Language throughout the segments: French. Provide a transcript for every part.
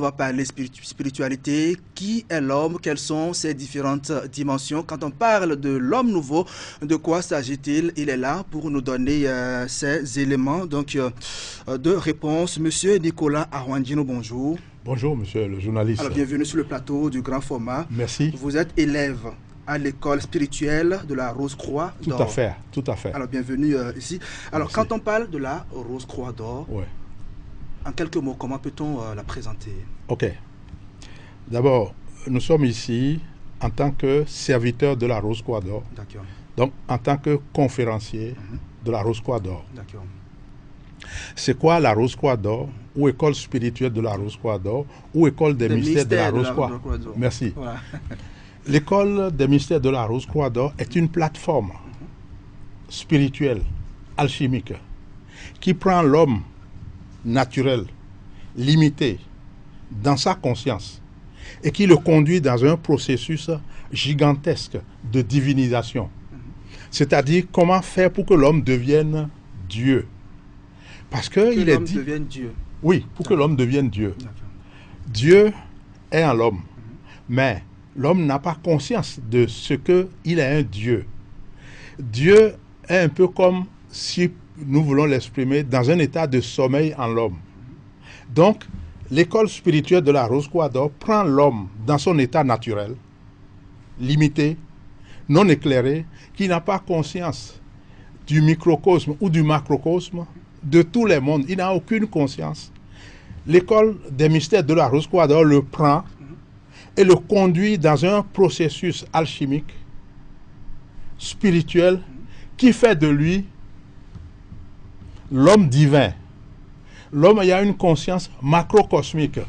On va parler spiritualité. Qui est l'homme? Quelles sont ses différentes dimensions? Quand on parle de l'homme nouveau, de quoi s'agit-il? Il est là pour nous donner ces éléments de réponse. Monsieur Nicolas Arwandino, bonjour. Bonjour, monsieur le journaliste. Alors, bienvenue sur le plateau du Grand Format. Merci. Vous êtes élève à l'école spirituelle de la Rose-Croix d'Or. Tout à fait, tout à fait. Alors, bienvenue ici. Alors, Merci. quand on parle de la Rose-Croix d'Or, Ouais. en quelques mots, comment peut-on la présenter? Ok. D'abord, nous sommes ici en tant que serviteurs de la Rose-Croix d'Or, D'accord, donc en tant que conférencier de la Rose-Croix d'Or. d'accord. C'est quoi la Rose-Croix d'Or, ou école spirituelle de la Rose-Croix d'Or, ou école des mystères de la Rose-Croix? d'Or. Merci. Voilà. L'école des mystères de la Rose-Croix d'Or est une plateforme spirituelle, alchimique, qui prend l'homme naturel, limité, dans sa conscience, et qui le conduit dans un processus gigantesque de divinisation. C'est-à-dire comment faire pour que l'homme devienne Dieu. Parce que il est dit... devienne Dieu. Oui, pour que l'homme devienne Dieu. D'accord. Dieu est en l'homme, mais l'homme n'a pas conscience de ce qu'il est un Dieu. Dieu est un peu comme si nous voulons l'exprimer dans un état de sommeil en l'homme. Donc, l'école spirituelle de la Rose-Croix d'Or prend l'homme dans son état naturel, limité, non éclairé, qui n'a pas conscience du microcosme ou du macrocosme, de tous les mondes. Il n'a aucune conscience. L'école des mystères de la Rose-Croix d'Or le prend et le conduit dans un processus alchimique, spirituel, qui fait de lui l'homme divin. L'homme a une conscience macrocosmique,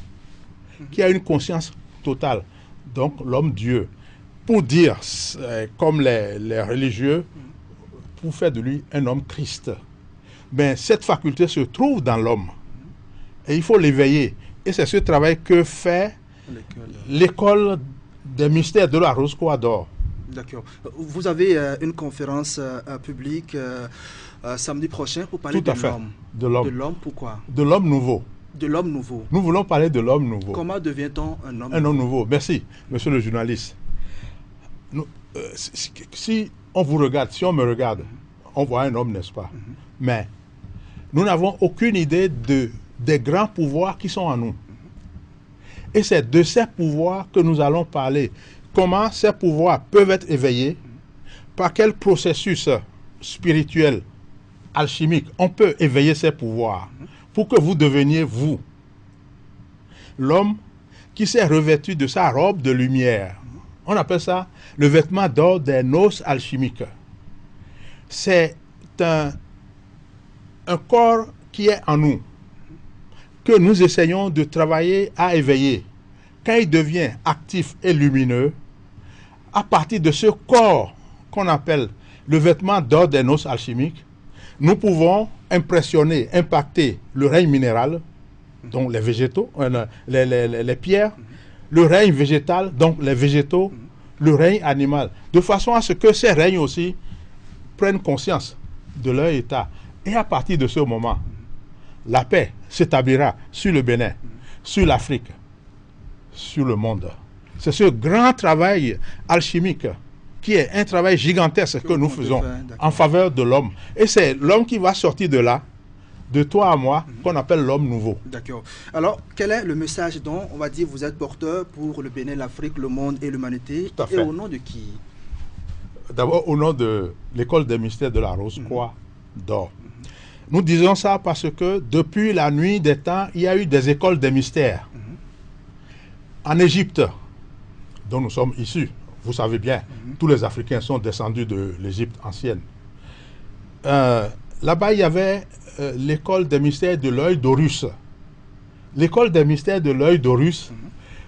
qui a une conscience totale. Donc l'homme Dieu. Pour dire, comme les religieux, pour faire de lui un homme Christ. Ben, cette faculté se trouve dans l'homme. Et il faut l'éveiller. Et c'est ce travail que fait l'école des mystères de la Rose-Croix d'Or. D'accord. Vous avez une conférence publique samedi prochain pour parler Tout à de fait. l'homme. De l'homme. De l'homme, pourquoi? De l'homme nouveau. De l'homme nouveau. Nous voulons parler de l'homme nouveau. Comment devient-on un homme Un homme nouveau. Merci, monsieur le journaliste. Nous, si on vous regarde, si on me regarde, on voit un homme, n'est-ce pas? Mais nous n'avons aucune idée des grands pouvoirs qui sont en nous. Et c'est de ces pouvoirs que nous allons parler. Comment ces pouvoirs peuvent être éveillés, par quel processus spirituel, alchimique, on peut éveiller ces pouvoirs pour que vous deveniez vous. L'homme qui s'est revêtu de sa robe de lumière. On appelle ça le vêtement d'or des noces alchimiques. C'est un corps qui est en nous, que nous essayons de travailler à éveiller. Quand il devient actif et lumineux, à partir de ce corps qu'on appelle le vêtement d'or des noces alchimiques, nous pouvons impressionner, impacter le règne minéral, donc les végétaux, les pierres, le règne végétal, donc les végétaux, le règne animal, de façon à ce que ces règnes aussi prennent conscience de leur état. Et à partir de ce moment, la paix s'établira sur le Bénin, sur l'Afrique, sur le monde. C'est ce grand travail alchimique qui est un travail gigantesque que nous faisons en faveur de l'homme. Et c'est l'homme qui va sortir de là, de toi à moi, qu'on appelle l'homme nouveau. D'accord. Alors, quel est le message dont, on va dire, vous êtes porteur pour le Bénin, l'Afrique, le monde et l'humanité? Tout à fait. Et au nom de qui? D'abord, au nom de l'école des mystères de la Rose-Croix d'Or. Nous disons ça parce que depuis la nuit des temps, il y a eu des écoles des mystères. En Égypte, dont nous sommes issus, vous savez bien, tous les Africains sont descendus de l'Égypte ancienne. Là-bas, il y avait l'école des mystères de l'œil d'Horus. L'école des mystères de l'œil d'Horus,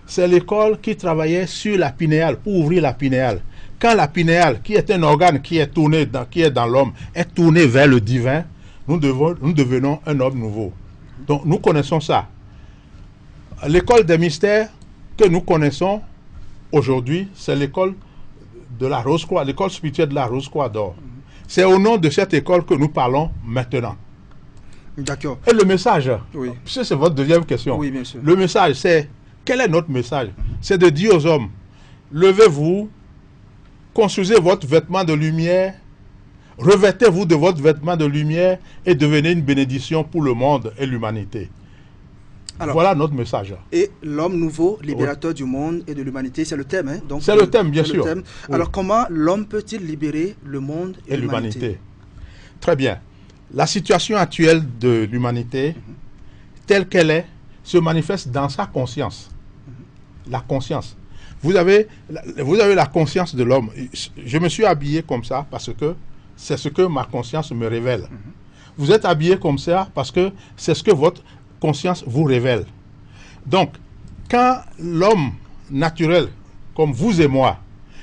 c'est l'école qui travaillait sur la pinéale, pour ouvrir la pinéale. Quand la pinéale, qui est un organe qui est tourné, qui est dans l'homme, est tournée vers le divin, nous devenons un homme nouveau. Donc nous connaissons ça. L'école des mystères que nous connaissons aujourd'hui, c'est l'école de la Rose-Croix, l'école spirituelle de la Rose-Croix d'Or. C'est au nom de cette école que nous parlons maintenant. D'accord. Et le message, Oui. c'est votre deuxième question. Oui, bien sûr. Le message, c'est Quel est notre message? C'est de dire aux hommes, levez-vous, construisez votre vêtement de lumière, revêtez-vous de votre vêtement de lumière et devenez une bénédiction pour le monde et l'humanité. Voilà notre message. Et l'homme nouveau, libérateur du monde et de l'humanité, c'est le thème. Hein? C'est le thème, bien sûr. Thème. Alors comment l'homme peut-il libérer le monde et l'humanité? Très bien. La situation actuelle de l'humanité, telle qu'elle est, se manifeste dans sa conscience. La conscience. Vous avez la conscience de l'homme. Je me suis habillé comme ça parce que c'est ce que ma conscience me révèle. Vous êtes habillé comme ça parce que c'est ce que votre conscience vous révèle. Donc, quand l'homme naturel, comme vous et moi,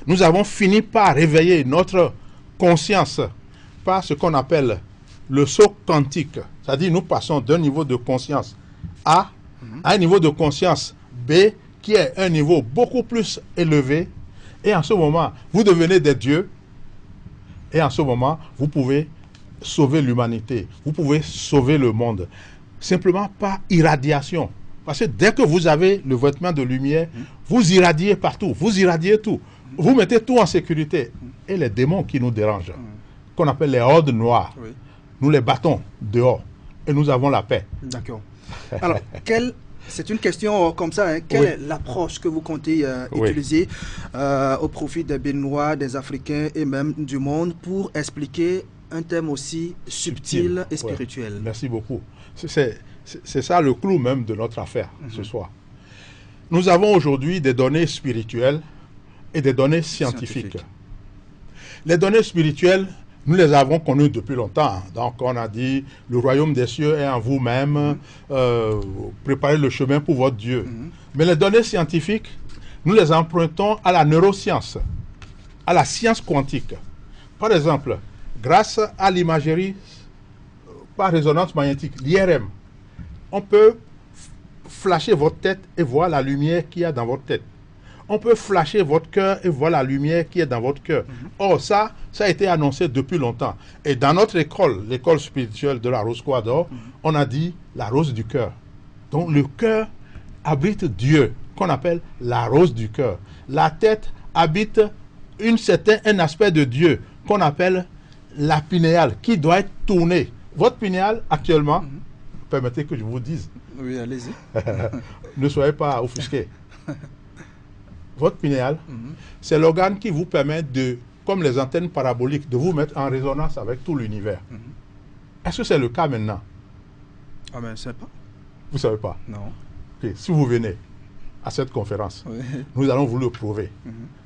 nous avons fini par réveiller notre conscience par ce qu'on appelle le saut quantique, c'est-à-dire nous passons d'un niveau de conscience A à un niveau de conscience B qui est un niveau beaucoup plus élevé, et en ce moment, vous devenez des dieux, et en ce moment, vous pouvez sauver l'humanité, vous pouvez sauver le monde, simplement par irradiation. Parce que dès que vous avez le vêtement de lumière, vous irradiez partout, vous irradiez tout, vous mettez tout en sécurité. Et les démons qui nous dérangent, qu'on appelle les hordes noires, nous les battons dehors, et nous avons la paix. D'accord. Alors, c'est une question comme ça, hein. Quelle est l'approche que vous comptez utiliser au profit des Béninois, des Africains et même du monde pour expliquer un thème aussi subtil et spirituel? Merci beaucoup. C'est ça le clou même de notre affaire ce soir. Nous avons aujourd'hui des données spirituelles et des données scientifiques. Les données spirituelles, nous les avons connues depuis longtemps. Donc on a dit, le royaume des cieux est en vous-même, préparez le chemin pour votre Dieu. Mais les données scientifiques, nous les empruntons à la neuroscience, à la science quantique. Par exemple, grâce à l'imagerie par résonance magnétique, l'IRM, on peut flasher votre tête et voir la lumière qu'il y a dans votre tête. On peut flasher votre cœur et voir la lumière qui est dans votre cœur. Or, ça a été annoncé depuis longtemps. Et dans notre école, l'école spirituelle de la Rose Croix d'Or, on a dit la rose du cœur. Donc, le cœur abrite Dieu, qu'on appelle la rose du cœur. La tête habite un aspect de Dieu, qu'on appelle la pinéale, qui doit être tournée. Votre pinéale, actuellement, permettez que je vous dise. Oui, allez-y. Ne soyez pas offusqués. Votre pinéale, c'est l'organe qui vous permet de, comme les antennes paraboliques, de vous mettre en résonance avec tout l'univers. Est-ce que c'est le cas maintenant? Ah ben, je ne sais pas. Vous ne savez pas? Non. Okay. Si vous venez à cette conférence, nous allons vous le prouver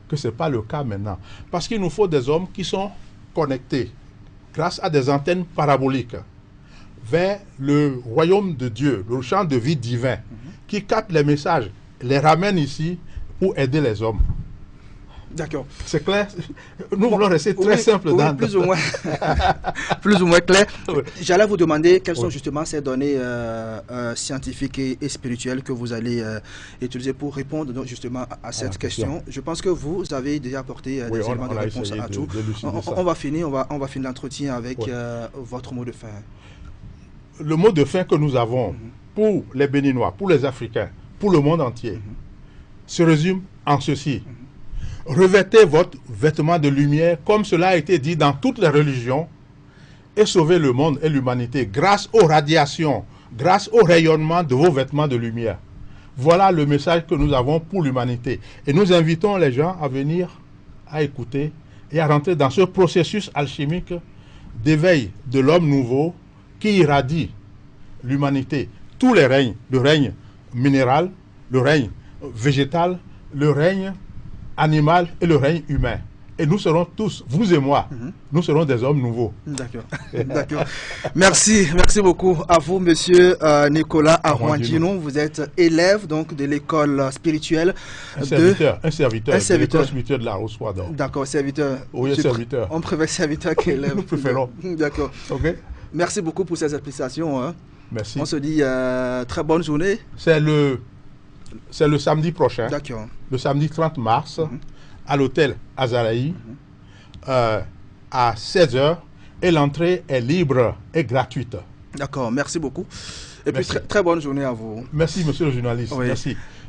que ce n'est pas le cas maintenant. Parce qu'il nous faut des hommes qui sont connectés grâce à des antennes paraboliques vers le royaume de Dieu, le champ de vie divin, qui captent les messages, les ramènent ici pour aider les hommes. D'accord. C'est clair? Nous voulons rester très simple dans plus ou moins, plus ou moins clair. J'allais vous demander quelles sont justement ces données scientifiques et spirituelles que vous allez utiliser pour répondre donc, justement à cette question. Je pense que vous avez déjà apporté des éléments de réponse à tout. On va finir l'entretien avec votre mot de fin. Le mot de fin que nous avons pour les Béninois, pour les Africains, pour le monde entier, se résume en ceci. Revêtez votre vêtement de lumière, comme cela a été dit dans toutes les religions, et sauvez le monde et l'humanité grâce aux radiations, grâce au rayonnement de vos vêtements de lumière. Voilà le message que nous avons pour l'humanité. Et nous invitons les gens à venir, à écouter et à rentrer dans ce processus alchimique d'éveil de l'homme nouveau qui irradie l'humanité, tous les règnes, le règne minéral, le règne végétal, le règne animal et le règne humain. Et nous serons tous, vous et moi, nous serons des hommes nouveaux. D'accord. D'accord. Merci beaucoup à vous, monsieur Nicolas Arwandino. Vous êtes élève donc de l'école spirituelle. Un serviteur de l'école spirituelle de la Rose Croix d'Or. D'accord, serviteur. Oui, serviteur. On préfère serviteur qu'élève. Nous préférons. D'accord. Ok. Merci beaucoup pour ces explications. Hein. Merci. On se dit très bonne journée. C'est le samedi prochain. D'accord. Le samedi 30 mars, à l'hôtel Azaraï, à 16 h. Et l'entrée est libre et gratuite. D'accord, merci beaucoup. Et puis très bonne journée à vous. Merci, monsieur le journaliste. Oui. Merci.